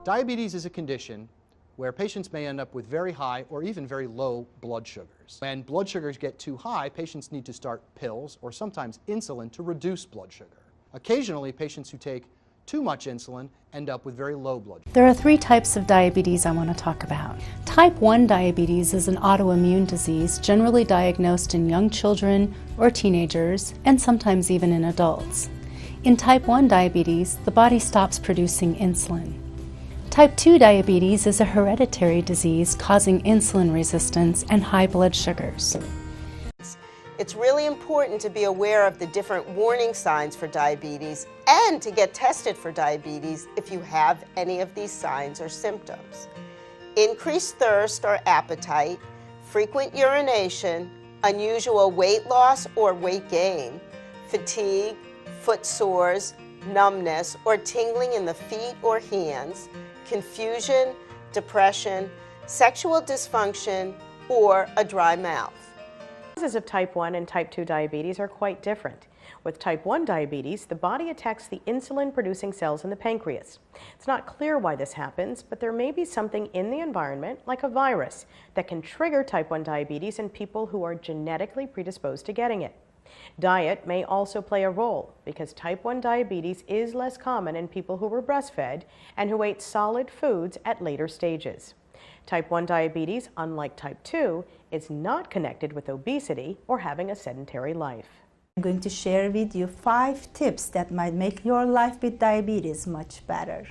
Diabetes is a condition where patients may end up with very high or even very low blood sugars. When blood sugars get too high, patients need to start pills or sometimes insulin to reduce blood sugar. Occasionally, patients who take too much insulin end up with very low blood sugar. There are 3 types of diabetes I want to talk about. Type 1 diabetes is an autoimmune disease generally diagnosed in young children or teenagers and sometimes even in adults. In type 1 diabetes, the body stops producing insulin. Type 2 diabetes is a hereditary disease causing insulin resistance and high blood sugars. It's really important to be aware of the different warning signs for diabetes and to get tested for diabetes if you have any of these signs or symptoms. Increased thirst or appetite, frequent urination, unusual weight loss or weight gain, fatigue, foot sores, numbness or tingling in the feet or hands, confusion, depression, sexual dysfunction, or a dry mouth. Causes of type 1 and type 2 diabetes are quite different. With type 1 diabetes, the body attacks the insulin-producing cells in the pancreas. It's not clear why this happens, but there may be something in the environment, like a virus, that can trigger type 1 diabetes in people who are genetically predisposed to getting it. Diet may also play a role because type 1 diabetes is less common in people who were breastfed and who ate solid foods at later stages. Type 1 diabetes, unlike type 2, is not connected with obesity or having a sedentary life. I'm going to share with you 5 tips that might make your life with diabetes much better.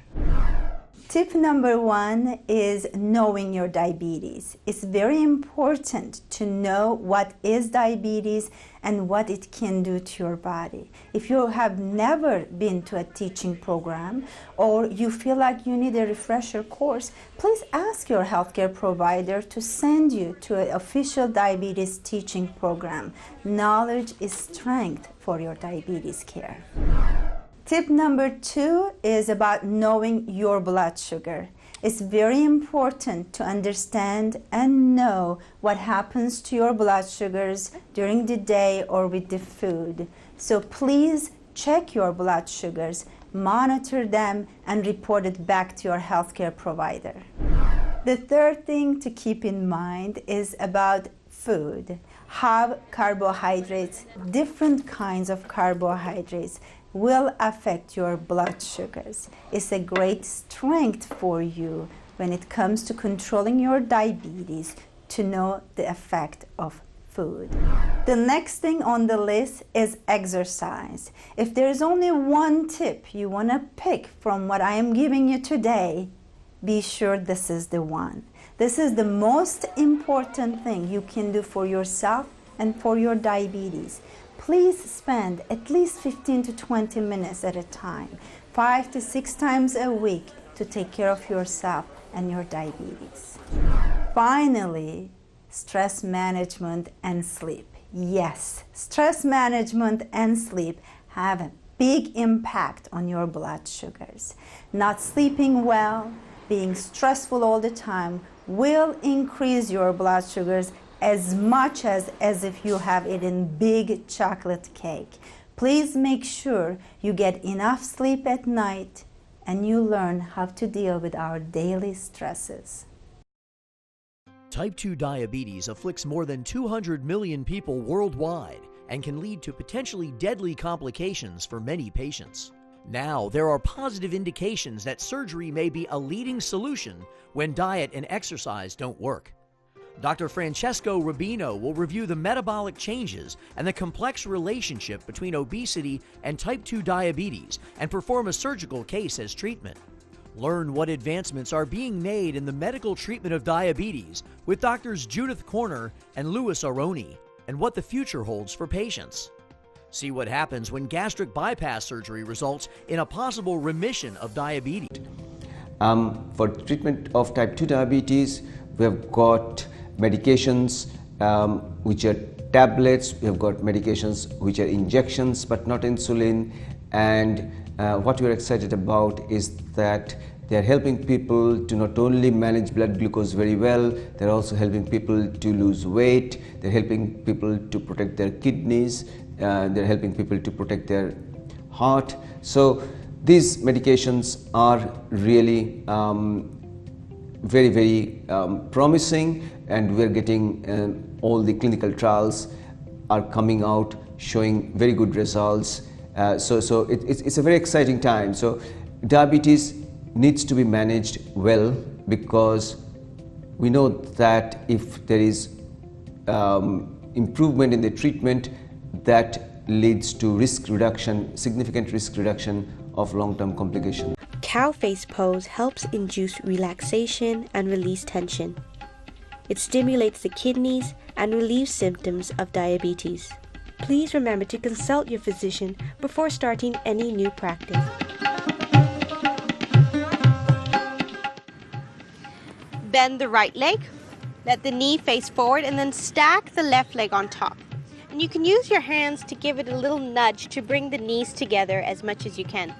Tip number 1 is knowing your diabetes. It's very important to know what is diabetes and what it can do to your body. If you have never been to a teaching program or you feel like you need a refresher course, please ask your healthcare provider to send you to an official diabetes teaching program. Knowledge is strength for your diabetes care. Tip number 2 is about knowing your blood sugar. It's very important to understand and know what happens to your blood sugars during the day or with the food. So please check your blood sugars, monitor them, and report it back to your healthcare provider. The third thing to keep in mind is about food. Have carbohydrates, different kinds of carbohydrates, will affect your blood sugars. It's a great strength for you when it comes to controlling your diabetes to know the effect of food. The next thing on the list is exercise. If there's only one tip you want to pick from what I am giving you today, be sure this is the one. This is the most important thing you can do for yourself and for your diabetes. Please spend at least 15 to 20 minutes at a time, 5 to 6 times a week to take care of yourself and your diabetes. Finally, stress management and sleep. Yes, stress management and sleep have a big impact on your blood sugars. Not sleeping well, being stressful all the time will increase your blood sugars as much as if you have eaten big chocolate cake. Please make sure you get enough sleep at night and you learn how to deal with our daily stresses. Type 2 diabetes afflicts more than 200 million people worldwide and can lead to potentially deadly complications for many patients. Now, there are positive indications that surgery may be a leading solution when diet and exercise don't work. Dr. Francesco Rubino will review the metabolic changes and the complex relationship between obesity and type 2 diabetes and perform a surgical case as treatment. Learn what advancements are being made in the medical treatment of diabetes with Drs. Judith Corner and Louis Aroni and what the future holds for patients. See what happens when gastric bypass surgery results in a possible remission of diabetes. For treatment of type 2 diabetes, we have got medications which are tablets, we have got medications which are injections but not insulin, and what we are excited about is that they are helping people to not only manage blood glucose very well, they are also helping people to lose weight, they are helping people to protect their kidneys, they are helping people to protect their heart. So These medications are really very promising, and we're getting all the clinical trials are coming out showing very good results. So it's a very exciting time. So diabetes needs to be managed well, because we know that if there is improvement in the treatment, that leads to risk reduction, significant risk reduction of long-term complications. Cow face pose helps induce relaxation and release tension. It stimulates the kidneys and relieves symptoms of diabetes. Please remember to consult your physician before starting any new practice. Bend the right leg, let the knee face forward, and then stack the left leg on top. And you can use your hands to give it a little nudge to bring the knees together as much as you can.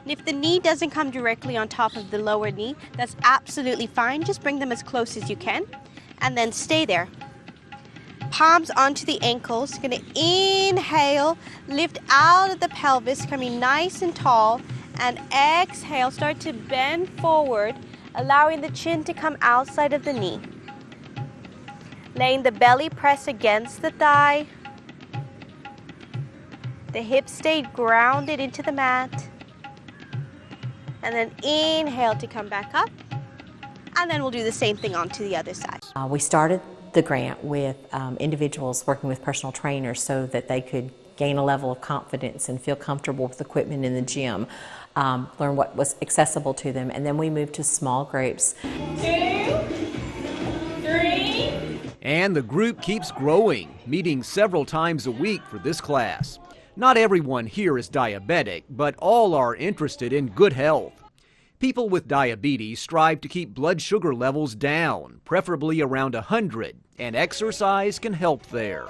And if the knee doesn't come directly on top of the lower knee, that's absolutely fine. Just bring them as close as you can, and then stay there. Palms onto the ankles. You're going to inhale, lift out of the pelvis, coming nice and tall, and exhale, start to bend forward, allowing the chin to come outside of the knee. Letting the belly press against the thigh. The hips stay grounded into the mat. And then inhale to come back up. And then we'll do the same thing onto the other side. We started the grant with individuals working with personal trainers so that they could gain a level of confidence and feel comfortable with equipment in the gym, learn what was accessible to them, and then we moved to small groups. 2, 3. And the group keeps growing, meeting several times a week for this class. Not everyone here is diabetic, but all are interested in good health. People with diabetes strive to keep blood sugar levels down, preferably around 100, and exercise can help there.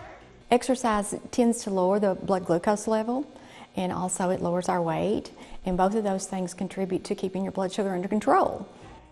Exercise tends to lower the blood glucose level, and also it lowers our weight, and both of those things contribute to keeping your blood sugar under control.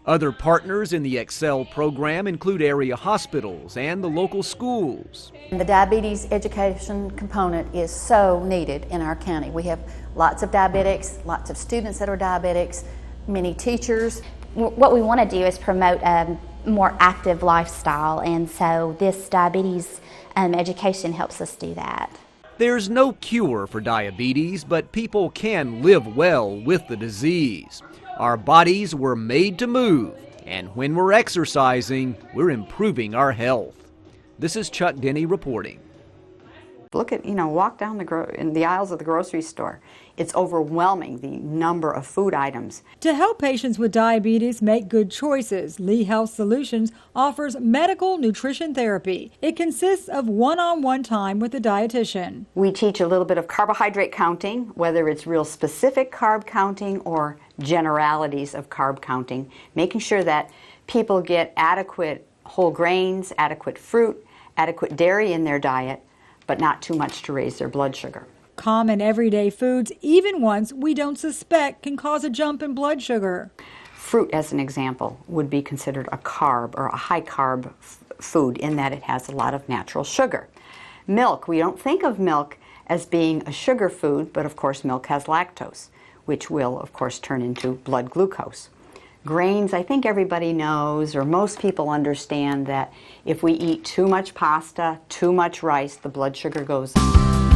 Other partners in the Excel program include area hospitals and the local schools. The diabetes education component is so needed in our county. We have lots of diabetics, lots of students that are diabetics, many teachers. What we want to do is promote a more active lifestyle, and so this diabetes education helps us do that. There's no cure for diabetes, but people can live well with the disease. Our bodies were made to move, and when we're exercising, we're improving our health. This is Chuck Denny reporting. Look at, walk down in the aisles of the grocery store. It's overwhelming, the number of food items. To help patients with diabetes make good choices, Lee Health Solutions offers medical nutrition therapy. It consists of one-on-one time with a dietitian. We teach a little bit of carbohydrate counting, whether it's real specific carb counting or generalities of carb counting, making sure that people get adequate whole grains, adequate fruit, adequate dairy in their diet, but not too much to raise their blood sugar. Common everyday foods, even ones we don't suspect, can cause a jump in blood sugar. Fruit, as an example, would be considered a carb or a high carb food in that it has a lot of natural sugar. Milk, we don't think of milk as being a sugar food, but of course milk has lactose, which will of course turn into blood glucose. Grains, I think everybody knows, or most people understand, that if we eat too much pasta, too much rice, the blood sugar goes up.